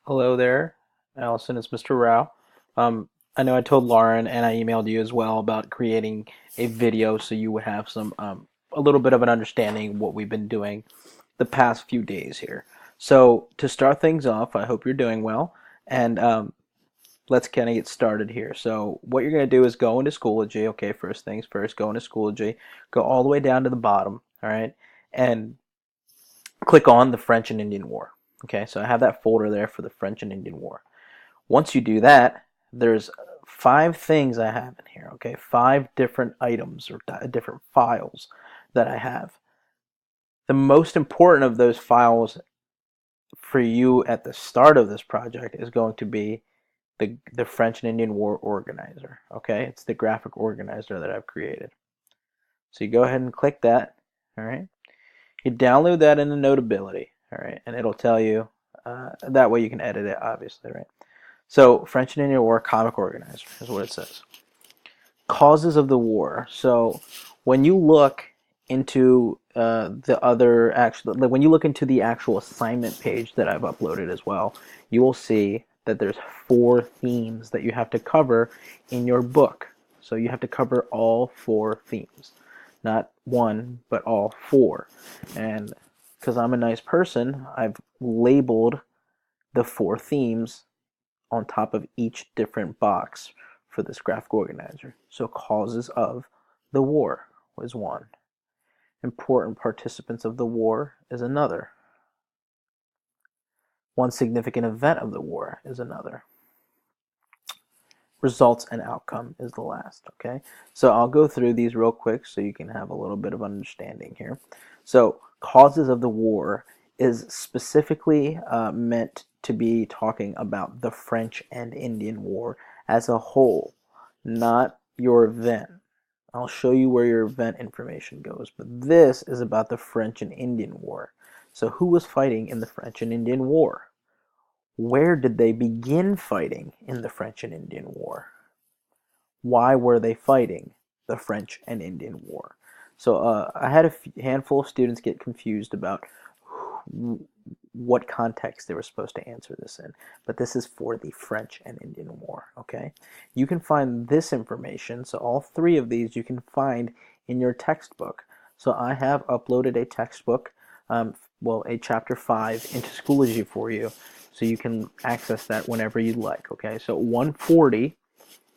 Hello there, Allison. It's Mr. Rao. I know I told Lauren and I emailed you as well about creating a video so you would have a little bit of an understanding what we've been doing the past few days here. So to start things off, I hope you're doing well, and let's kind of get started here. So what you're going to do is go into Schoology. Okay, first things first, go into Schoology, go all the way down to the bottom. All right, and click on the French and Indian War. Okay, so I have that folder there for the French and Indian War. Once you do that, there's five things I have in here, okay? Five different items or different files that I have. The most important of those files for you at the start of this project is going to be the French and Indian War Organizer, okay? It's the graphic organizer that I've created. So you go ahead and click that, all right? You download that into Notability, all right? And it'll tell you, that way you can edit it, obviously, right? So French and Indian War Comic Organizer is what it says. Causes of the war. So when you look into when you look into the actual assignment page that I've uploaded as well, you will see that there's four themes that you have to cover in your book. So you have to cover all four themes, not one, but all four. And because I'm a nice person, I've labeled the four themes on top of each different box for this graphic organizer. So causes of the war was one. Important participants of the war is another. One significant event of the war is another. Results and outcome is the last, okay? So I'll go through these real quick so you can have a little bit of understanding here. So causes of the war is specifically meant to be talking about the French and Indian War as a whole, not your event. I'll show you where your event information goes, but this is about the French and Indian War. So who was fighting in the French and Indian War? Where did they begin fighting in the French and Indian War? Why were they fighting the French and Indian War? So I had a handful of students get confused about what context they were supposed to answer this in, but this is for the French and Indian War, okay? You can find this information, so all three of these you can find in your textbook. So I have uploaded a textbook, a chapter 5 into Schoology for you, so you can access that whenever you'd like, okay? So 140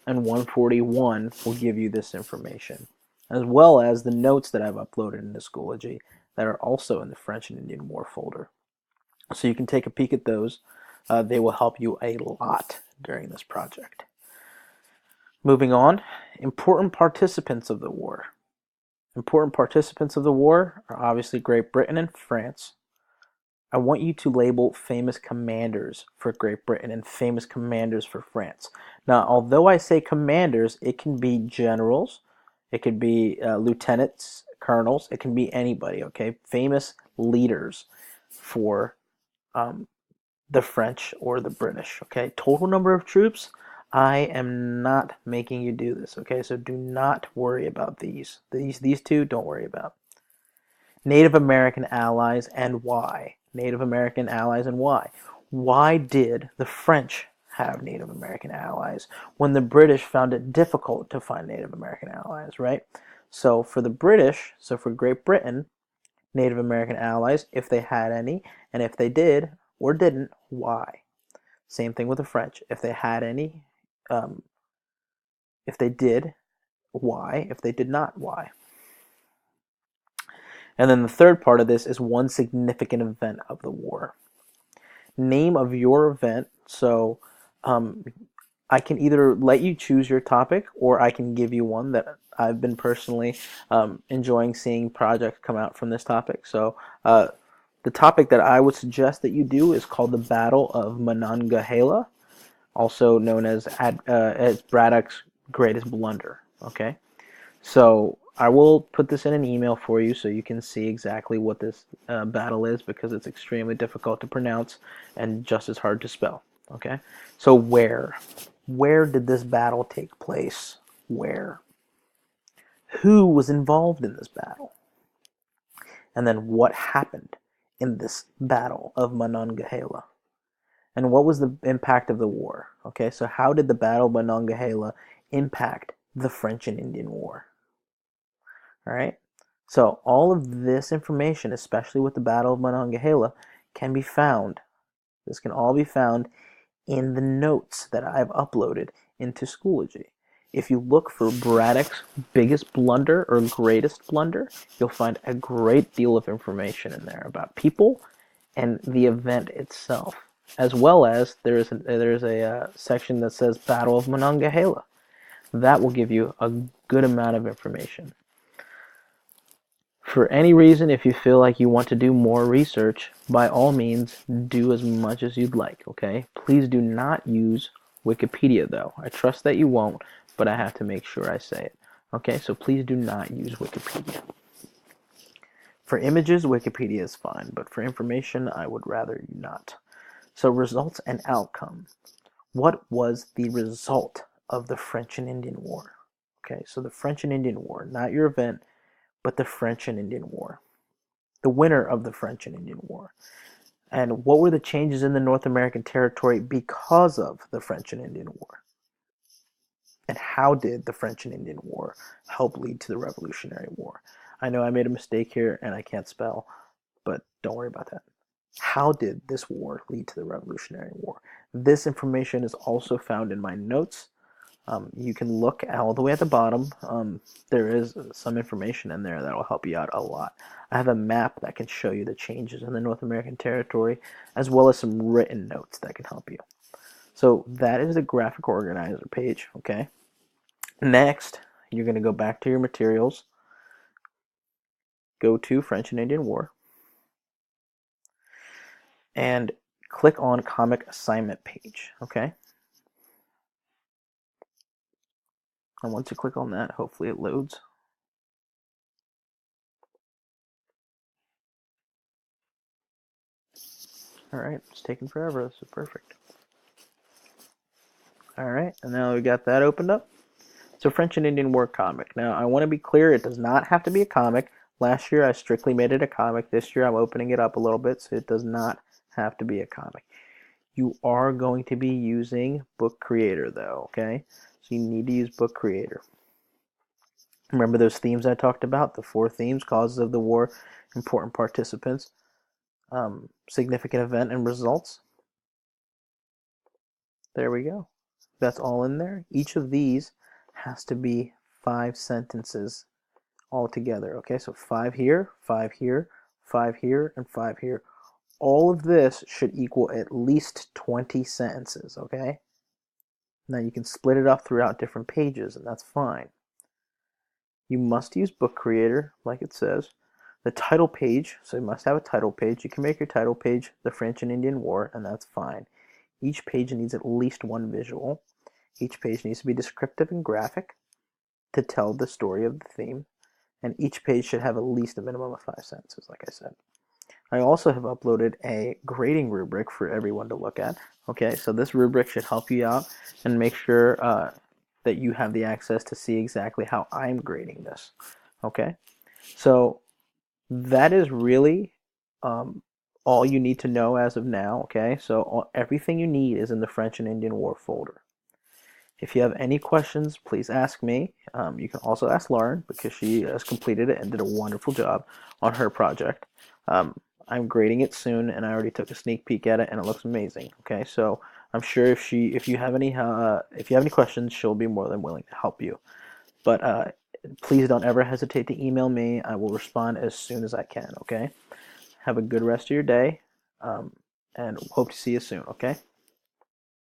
and 141 will give you this information, as well as the notes that I've uploaded into Schoology that are also in the French and Indian War folder. So you can take a peek at those. They will help you a lot during this project. Moving on, important participants of the war. Important participants of the war are obviously Great Britain and France. I want you to label famous commanders for Great Britain and famous commanders for France. Now, although I say commanders, it can be generals, it could be lieutenants, colonels, it can be anybody, okay? Famous leaders for the French or the British, okay? Total number of troops, I am not making you do this, okay? So do not worry about these. These two, don't worry about. Native American allies and why. Native American allies and why. Why did the French have Native American allies when the British found it difficult to find Native American allies, right? So for the British, so for Great Britain, Native American allies, if they had any, and if they did or didn't, why? Same thing with the French. If they had any, if they did, why? If they did not, why? And then the third part of this is one significant event of the war. Name of your event. So I can either let you choose your topic or I can give you one that I've been personally enjoying seeing projects come out from this topic. So the topic that I would suggest that you do is called the Battle of Monongahela, also known as Braddock's Greatest Blunder. Okay, so I will put this in an email for you so you can see exactly what this battle is, because it's extremely difficult to pronounce and just as hard to spell. Okay, so where did this battle take place? Where? Who was involved in this battle? And then what happened in this battle of Monongahela? And what was the impact of the war? Okay, so how did the Battle of Monongahela impact the French and Indian War? All right, so all of this information, especially with the Battle of Monongahela, can be found. This can all be found in the notes that I've uploaded into Schoology. If you look for Braddock's biggest blunder or greatest blunder, you'll find a great deal of information in there about people and the event itself, as well as there's a section that says Battle of Monongahela. That will give you a good amount of information. For any reason, if you feel like you want to do more research, by all means, do as much as you'd like, okay? Please do not use Wikipedia, though. I trust that you won't, but I have to make sure I say it. Okay, so please do not use Wikipedia. For images, Wikipedia is fine, but for information, I would rather you not. So results and outcome. What was the result of the French and Indian War? Okay, so the French and Indian War, not your event, but the French and Indian War. The winner of the French and Indian War. And what were the changes in the North American territory because of the French and Indian War? And how did the French and Indian War help lead to the Revolutionary War? I know I made a mistake here and I can't spell, but don't worry about that. How did this war lead to the Revolutionary War? This information is also found in my notes. You can look all the way at the bottom. There is some information in there that will help you out a lot. I have a map that can show you the changes in the North American territory, as well as some written notes that can help you. So that is the graphic organizer page, okay? Next, you're going to go back to your materials, go to French and Indian War, and click on comic assignment page, okay? And once you click on that, hopefully it loads. All right, it's taking forever. This is perfect. All right, and now we got that opened up. So French and Indian War comic. Now I want to be clear, it does not have to be a comic. Last year I strictly made it a comic. This year I'm opening it up a little bit, so it does not have to be a comic. You are going to be using Book Creator though, okay? So you need to use Book Creator. Remember those themes I talked about? The 4 themes: causes of the war, important participants, significant event, and results. There we go. That's all in there. Each of these has to be 5 sentences all together. Okay, so 5 here, 5 here, 5 here, and 5 here. All of this should equal at least 20 sentences, okay? Now you can split it up throughout different pages, and that's fine. You must use Book Creator, like it says. The title page, so you must have a title page. You can make your title page the French and Indian War, and that's fine. Each page needs at least 1 visual. Each page needs to be descriptive and graphic to tell the story of the theme. And each page should have at least a minimum of 5 sentences, like I said. I also have uploaded a grading rubric for everyone to look at. Okay, so this rubric should help you out and make sure that you have the access to see exactly how I'm grading this. Okay, so that is really all you need to know as of now. Okay, so everything you need is in the French and Indian War folder. If you have any questions, please ask me. You can also ask Lauren because she has completed it and did a wonderful job on her project. I'm grading it soon, and I already took a sneak peek at it, and it looks amazing. Okay, so I'm sure if you have any questions, she'll be more than willing to help you. But please don't ever hesitate to email me. I will respond as soon as I can. Okay. Have a good rest of your day, and hope to see you soon. Okay.